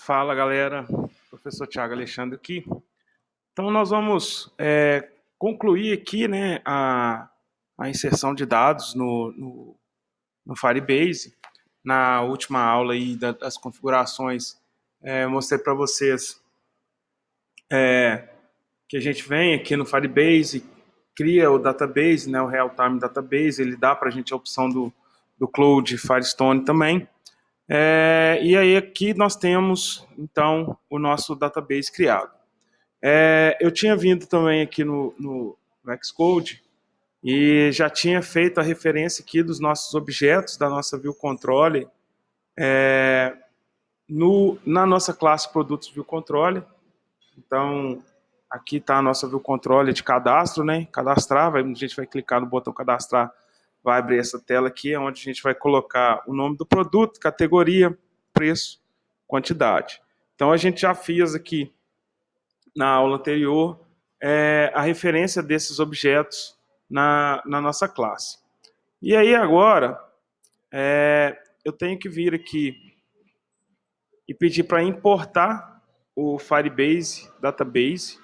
Fala, galera. Professor Thiago Alexandre aqui. Então, nós vamos concluir aqui, né, a inserção de dados no Firebase. Na última aula aí das configurações, eu mostrei para vocês que a gente vem aqui no Firebase, cria o database, né, o Real-Time Database, ele dá para a gente a opção do Cloud Firestone também. E aí aqui nós temos, então, o nosso database criado. Eu tinha vindo também aqui no Xcode e já tinha feito a referência aqui dos nossos objetos, da nossa view controller, na nossa classe produtos view controller. Então, aqui está a nossa view controller de cadastro, né? Cadastrar, a gente vai clicar no botão cadastrar, vai abrir essa tela aqui, onde a gente vai colocar o nome do produto, categoria, preço, quantidade. Então, a gente já fez aqui, na aula anterior, a referência desses objetos na nossa classe. E aí, agora, eu tenho que vir aqui e pedir para importar o Firebase Database.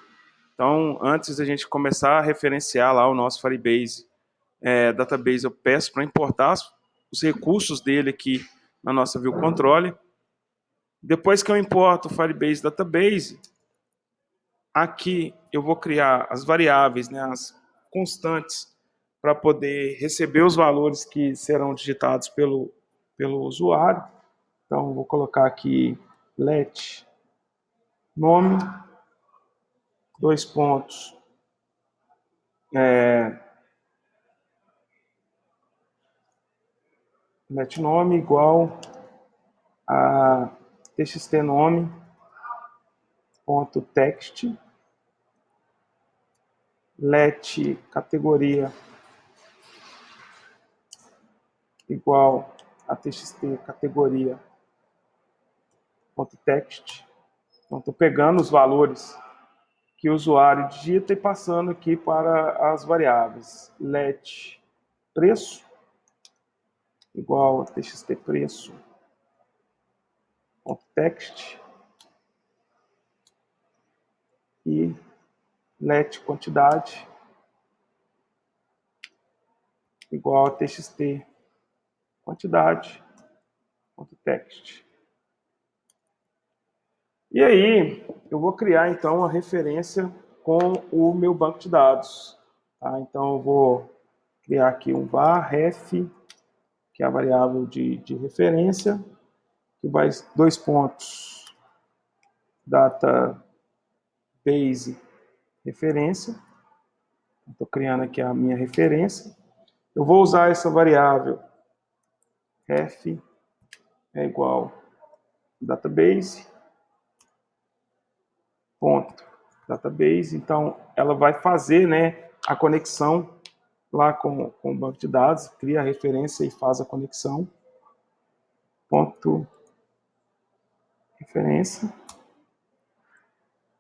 Então, antes da gente começar a referenciar lá o nosso Firebase Database, eu peço para importar os recursos dele aqui na nossa View Controller. Depois que eu importo o Firebase Database, aqui eu vou criar as variáveis, né, as constantes, para poder receber os valores que serão digitados pelo usuário. Então, vou colocar aqui let nome, dois pontos, let nome igual a txt nome ponto text, let categoria igual a txt categoria ponto text. Então, estou pegando os valores que o usuário digita e passando aqui para as variáveis. Let preço igual a txt preço ponto text e let quantidade igual a txt quantidade ponto text. E aí, eu vou criar, então, uma referência com o meu banco de dados. Tá? Então, eu vou criar aqui um var ref, que é a variável de referência, que vai dois pontos, database referência. Estou criando aqui a minha referência. Eu vou usar essa variável ref é igual database, ponto database. Então, ela vai fazer, né, a conexão lá com o banco de dados, cria a referência e faz a conexão. Ponto referência.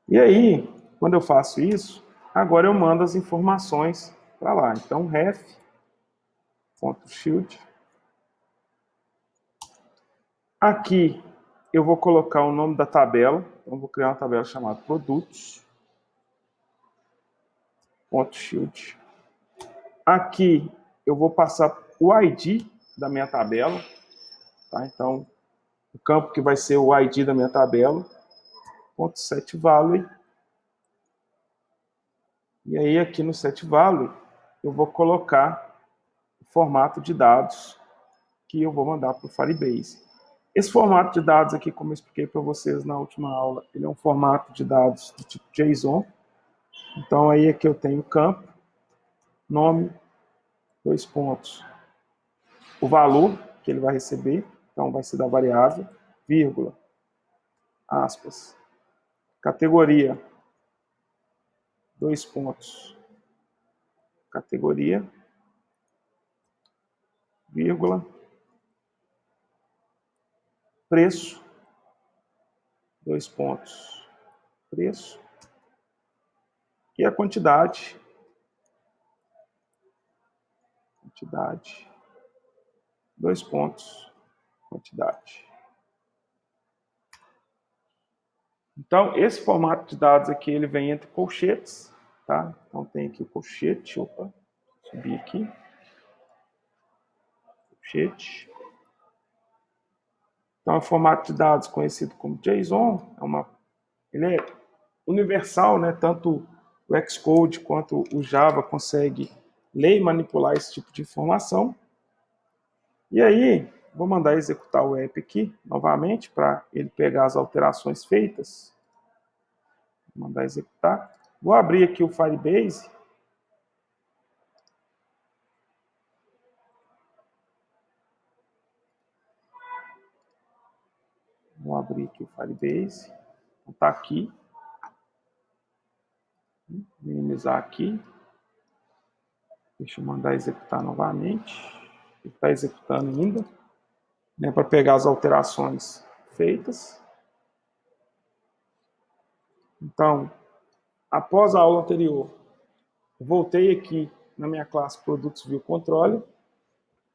E aí, quando eu faço isso, agora eu mando as informações para lá. Então, ref, ponto shield. Aqui eu vou colocar o nome da tabela. Então, vou criar uma tabela chamada produtos. Ponto shield. Aqui eu vou passar o ID da minha tabela. Tá? Então, o campo que vai ser o ID da minha tabela. Ponto set value. E aí aqui no set value eu vou colocar o formato de dados que eu vou mandar para o Firebase. Esse formato de dados aqui, como eu expliquei para vocês na última aula, ele é um formato de dados do tipo JSON. Então aí aqui eu tenho campo, nome, dois pontos, o valor que ele vai receber, então vai ser da variável, vírgula, aspas, categoria, dois pontos, categoria, vírgula, preço, dois pontos, preço, e a quantidade, dois pontos, quantidade. Então, esse formato de dados aqui, ele vem entre colchetes, tá? Então, tem aqui o colchete, opa, subir aqui. Colchete. Então, é um formato de dados conhecido como JSON, ele é universal, né? Tanto o Xcode quanto o Java consegue ler e manipular esse tipo de informação. E aí, vou mandar executar o app aqui, novamente, para ele pegar as alterações feitas. Vou mandar executar. Vou abrir aqui o Firebase. Vou abrir aqui o Firebase. Está aqui. Minimizar aqui. Deixa eu mandar executar novamente. Ele está executando ainda, né, para pegar as alterações feitas. Então, após a aula anterior, voltei aqui na minha classe Produtos View Controller.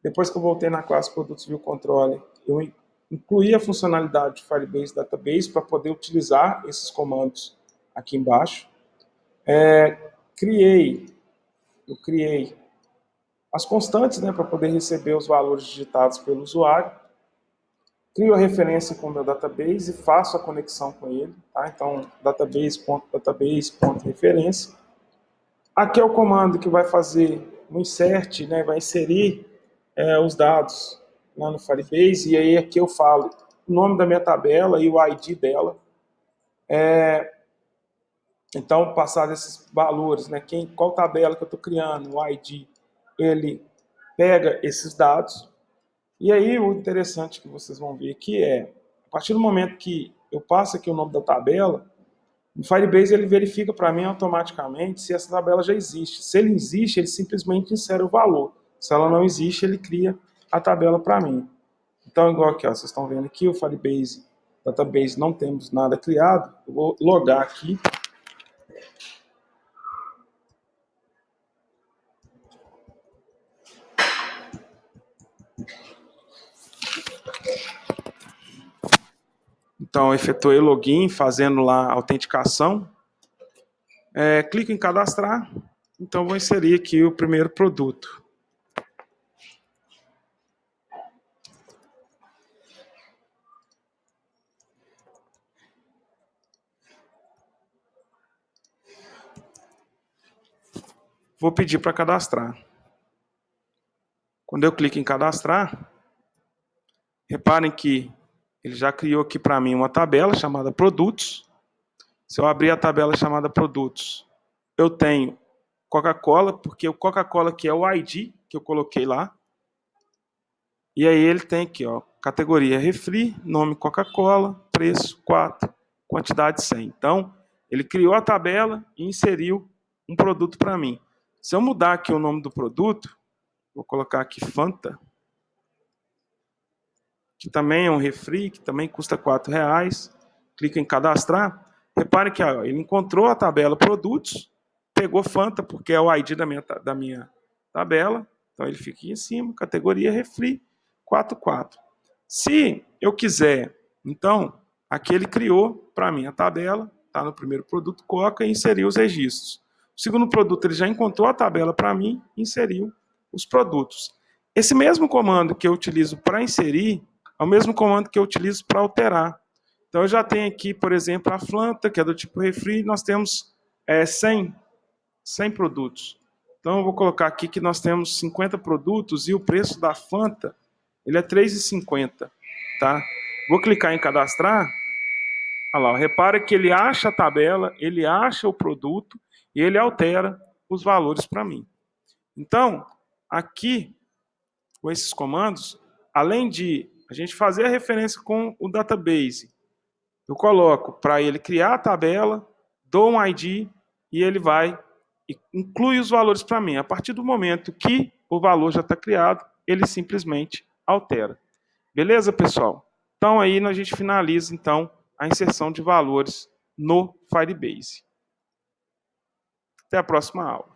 Depois que eu voltei na classe Produtos View Controller, eu incluí a funcionalidade de Firebase Database para poder utilizar esses comandos aqui embaixo. Eu criei as constantes, né, para poder receber os valores digitados pelo usuário. Crio a referência com o meu database e faço a conexão com ele. Tá? Então, database.database.referência. Aqui é o comando que vai fazer um insert, né, vai inserir os dados lá no Firebase, e aí aqui eu falo o nome da minha tabela e o ID dela. Então, passar esses valores, né, qual tabela que eu estou criando, o ID, ele pega esses dados. E aí o interessante que vocês vão ver aqui é, a partir do momento que eu passo aqui o nome da tabela, o Firebase ele verifica para mim automaticamente se essa tabela já existe. Se ele existe, ele simplesmente insere o valor. Se ela não existe, ele cria a tabela para mim. Então, igual aqui, ó, vocês estão vendo aqui, o Firebase Database não temos nada criado. Eu vou logar aqui. Então, eu efetuei login, fazendo lá a autenticação. Clico em cadastrar. Então, vou inserir aqui o primeiro produto. Vou pedir para cadastrar. Quando eu clico em cadastrar, reparem que ele já criou aqui para mim uma tabela chamada produtos. Se eu abrir a tabela chamada produtos, eu tenho Coca-Cola, porque o Coca-Cola aqui é o ID que eu coloquei lá. E aí ele tem aqui, ó, categoria refri, nome Coca-Cola, preço 4, quantidade 100. Então, ele criou a tabela e inseriu um produto para mim. Se eu mudar aqui o nome do produto, vou colocar aqui Fanta, que também é um refri, que também custa R$4. Clica em cadastrar. Repare que ó, ele encontrou a tabela produtos, pegou Fanta, porque é o ID da minha tabela. Então ele fica aqui em cima, categoria refri, 44. Se eu quiser, então, aqui ele criou para mim a tabela, está no primeiro produto Coca, e inseriu os registros. O segundo produto ele já encontrou a tabela para mim, inseriu os produtos. Esse mesmo comando que eu utilizo para inserir, é o mesmo comando que eu utilizo para alterar. Então, eu já tenho aqui, por exemplo, a Fanta, que é do tipo refri, nós temos 100 produtos. Então, eu vou colocar aqui que nós temos 50 produtos e o preço da Fanta ele é R$3,50. Tá? Vou clicar em cadastrar. Olha lá, repara que ele acha a tabela, ele acha o produto e ele altera os valores para mim. Então, aqui, com esses comandos, além de a gente fazer a referência com o database, eu coloco para ele criar a tabela, dou um ID e ele vai e inclui os valores para mim. A partir do momento que o valor já está criado, ele simplesmente altera. Beleza, pessoal? Então aí a gente finaliza então a inserção de valores no Firebase. Até a próxima aula.